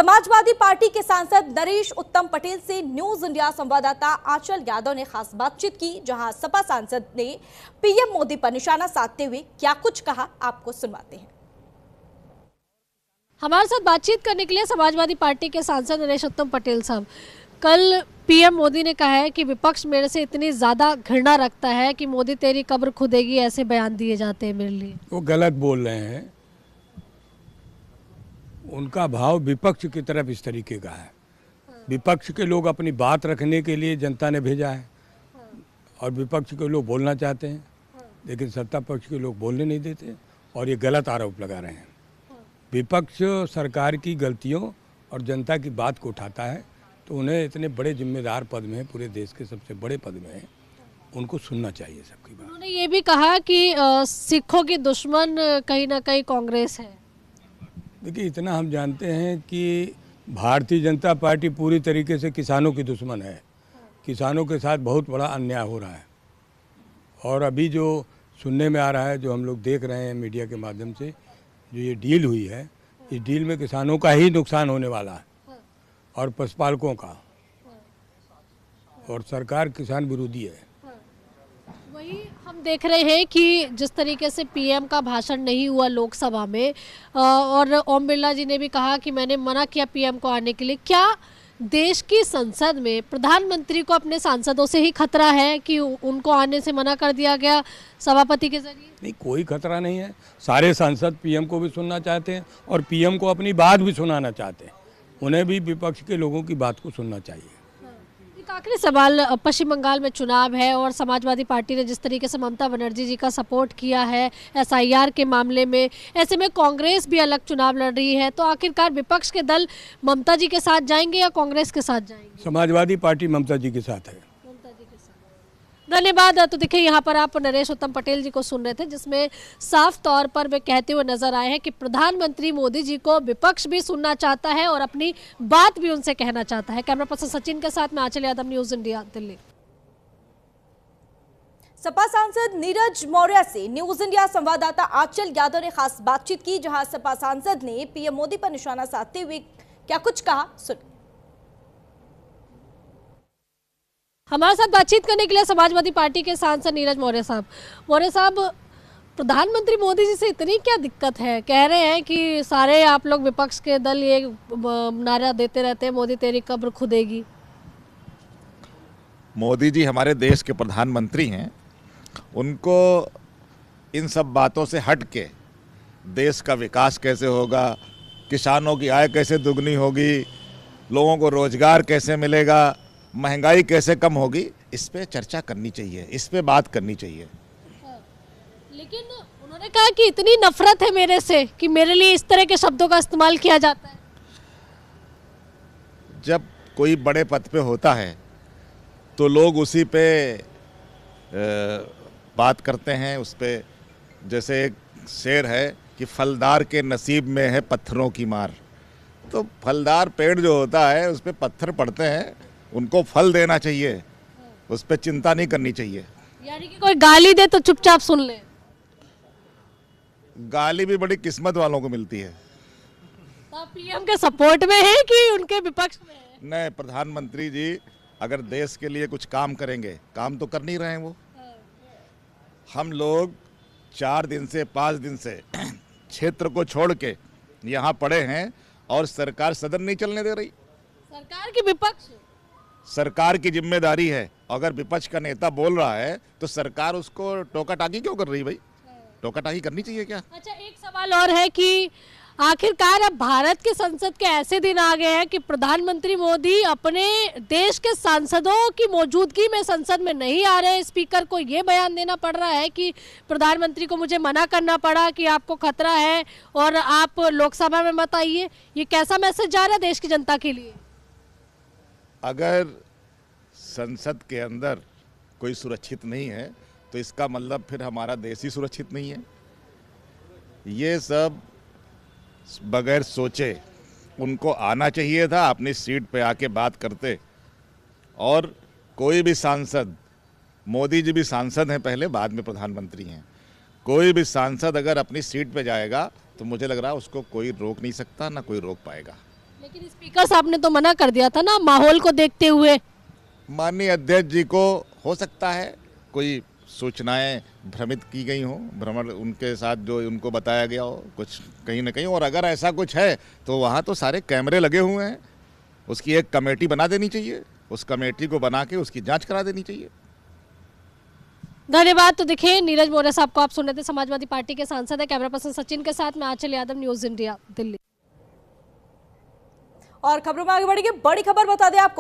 Samajwadi party के सांसद नरेश उत्तम पटेल से न्यूज इंडिया संवाददाता आंचल यादव ने खास बातचीत की, जहां सपा सांसद ने पीएम मोदी पर निशाना साधते हुए क्या कुछ कहा, आपको सुनवाते हैं। हमारे साथ बातचीत करने के लिए समाजवादी पार्टी के सांसद नरेश उत्तम पटेल साहब, कल पीएम मोदी ने कहा है कि विपक्ष मेरे से इतनी ज़्यादा घृणा रखता है कि मोदी तेरी कब्र खुदेगी, ऐसे बयान दिए जाते हैं मेरे लिए। वो गलत बोल रहे हैं। उनका भाव विपक्ष की तरफ इस तरीके का है। विपक्ष के लोग अपनी बात रखने के लिए जनता ने भेजा है और विपक्ष के लोग बोलना चाहते हैं, लेकिन सत्ता पक्ष के लोग बोलने नहीं देते और ये गलत आरोप लगा रहे हैं। विपक्ष सरकार की गलतियों और जनता की बात को उठाता है, तो उन्हें इतने बड़े जिम्मेदार पद में, पूरे देश के सबसे बड़े पद में, उनको सुनना चाहिए सबकी बात। उन्होंने ये भी कहा कि सिखों की दुश्मन कहीं ना कहीं कांग्रेस है। देखिए, इतना हम जानते हैं कि भारतीय जनता पार्टी पूरी तरीके से किसानों की दुश्मन है। किसानों के साथ बहुत बड़ा अन्याय हो रहा है और अभी जो सुनने में आ रहा है, जो हम लोग देख रहे हैं मीडिया के माध्यम से, जो ये डील हुई है, इस डील में किसानों का ही नुकसान होने वाला है और पशुपालकों का, और सरकार किसान विरोधी है। वही हम देख रहे हैं कि जिस तरीके से पीएम का भाषण नहीं हुआ लोकसभा में, और ओम बिरला जी ने भी कहा कि मैंने मना किया पीएम को आने के लिए। क्या देश की संसद में प्रधानमंत्री को अपने सांसदों से ही खतरा है कि उनको आने से मना कर दिया गया सभापति के जरिए? नहीं, कोई खतरा नहीं है। सारे सांसद पीएम को भी सुनना चाहते हैं और पीएम को अपनी बात भी सुनाना चाहते हैं। उन्हें भी विपक्ष के लोगों की बात को सुनना चाहिए। एक आखिरी सवाल, पश्चिम बंगाल में चुनाव है और समाजवादी पार्टी ने जिस तरीके से ममता बनर्जी जी का सपोर्ट किया है एसआईआर के मामले में, ऐसे में कांग्रेस भी अलग चुनाव लड़ रही है, तो आखिरकार विपक्ष के दल ममता जी के साथ जाएंगे या कांग्रेस के साथ जाएंगे? समाजवादी पार्टी ममता जी के साथ है। धन्यवाद। तो देखिए, यहाँ पर आप नरेश उत्तम पटेल जी को सुन रहे थे, जिसमें साफ तौर पर वे कहते हुए नजर आए हैं कि प्रधानमंत्री मोदी जी को विपक्ष भी सुनना चाहता है और अपनी बात भी उनसे कहना चाहता है। कैमरा पर्सन सचिन के साथ मैं आंचल यादव, न्यूज इंडिया, दिल्ली। सपा सांसद नीरज मौर्य से न्यूज इंडिया संवाददाता आंचल यादव ने खास बातचीत की, जहां सपा सांसद ने पीएम मोदी पर निशाना साधते हुए क्या कुछ कहा, सुनिए। हमारे साथ बातचीत करने के लिए समाजवादी पार्टी के सांसद नीरज मौर्य साहब। मौर्य साहब, प्रधानमंत्री मोदी जी से इतनी क्या दिक्कत है? कह रहे हैं कि सारे आप लोग विपक्ष के दल ये नारा देते रहते हैं, मोदी तेरी कब्र खुदेगी। मोदी जी हमारे देश के प्रधानमंत्री हैं, उनको इन सब बातों से हट के देश का विकास कैसे होगा, किसानों की आय कैसे दुगनी होगी, लोगों को रोजगार कैसे मिलेगा, महंगाई कैसे कम होगी, इस पे चर्चा करनी चाहिए, इस पे बात करनी चाहिए। लेकिन उन्होंने कहा कि इतनी नफरत है मेरे से कि मेरे लिए इस तरह के शब्दों का इस्तेमाल किया जाता है। जब कोई बड़े पद पे होता है तो लोग उसी पे बात करते हैं, उस पे, जैसे एक शेर है कि फलदार के नसीब में है पत्थरों की मार। तो फलदार पेड़ जो होता है उस पे पत्थर पड़ते हैं, उनको फल देना चाहिए, उस पर चिंता नहीं करनी चाहिए। यानी कि कोई गाली दे तो चुपचाप सुन ले। गाली भी बड़ी किस्मत वालों को मिलती है। तो आप पीएम के सपोर्ट में है कि उनके विपक्ष में है? नहीं, प्रधानमंत्री जी अगर देश के लिए कुछ काम करेंगे, काम तो कर नहीं रहे हैं वो। हम लोग 4 दिन से 5 दिन से क्षेत्र को छोड़ के यहाँ पड़े हैं और सरकार सदन नहीं चलने दे रही। सरकार की विपक्ष, सरकार की जिम्मेदारी है। अगर विपक्ष का नेता बोल रहा है तो सरकार उसको टोका टाकी क्यों कर रही? भाई, टोका टाकी करनी चाहिए क्या? अच्छा, एक सवाल और है कि आखिरकार अब भारत की संसद के ऐसे दिन आ गए हैं कि प्रधानमंत्री मोदी अपने देश के सांसदों की मौजूदगी में संसद में नहीं आ रहे हैं। स्पीकर को ये बयान देना पड़ रहा है कि प्रधानमंत्री को मुझे मना करना पड़ा कि आपको खतरा है और आप लोकसभा में मत आइए। ये कैसा मैसेज जा रहा है देश की जनता के लिए? अगर संसद के अंदर कोई सुरक्षित नहीं है तो इसका मतलब फिर हमारा देश ही सुरक्षित नहीं है। ये सब बगैर सोचे उनको आना चाहिए था, अपनी सीट पे आके बात करते। और कोई भी सांसद, मोदी जी भी सांसद हैं पहले, बाद में प्रधानमंत्री हैं, कोई भी सांसद अगर अपनी सीट पे जाएगा तो मुझे लग रहा है उसको कोई रोक नहीं सकता, ना कोई रोक पाएगा। लेकिन स्पीकर साहब ने तो मना कर दिया था ना माहौल को देखते हुए। माननीय अध्यक्ष जी को हो सकता है कोई सूचनाएं भ्रमित की गई हो, भ्रमण उनके साथ जो उनको बताया गया हो कुछ कहीं ना कहीं, और अगर ऐसा कुछ है तो वहाँ तो सारे कैमरे लगे हुए हैं, उसकी एक कमेटी बना देनी चाहिए, उस कमेटी को बना के उसकी जांच करा देनी चाहिए। धन्यवाद। तो देखिए नीरज मौर्य साहब को आप सुन रहे थे, समाजवादी पार्टी के सांसद है। कैमरा पर्सन सचिन के साथ मैं आंचल यादव, न्यूज इंडिया, दिल्ली। और खबरों में आगे बढ़ेंगे, बड़ी खबर बता दें आपको,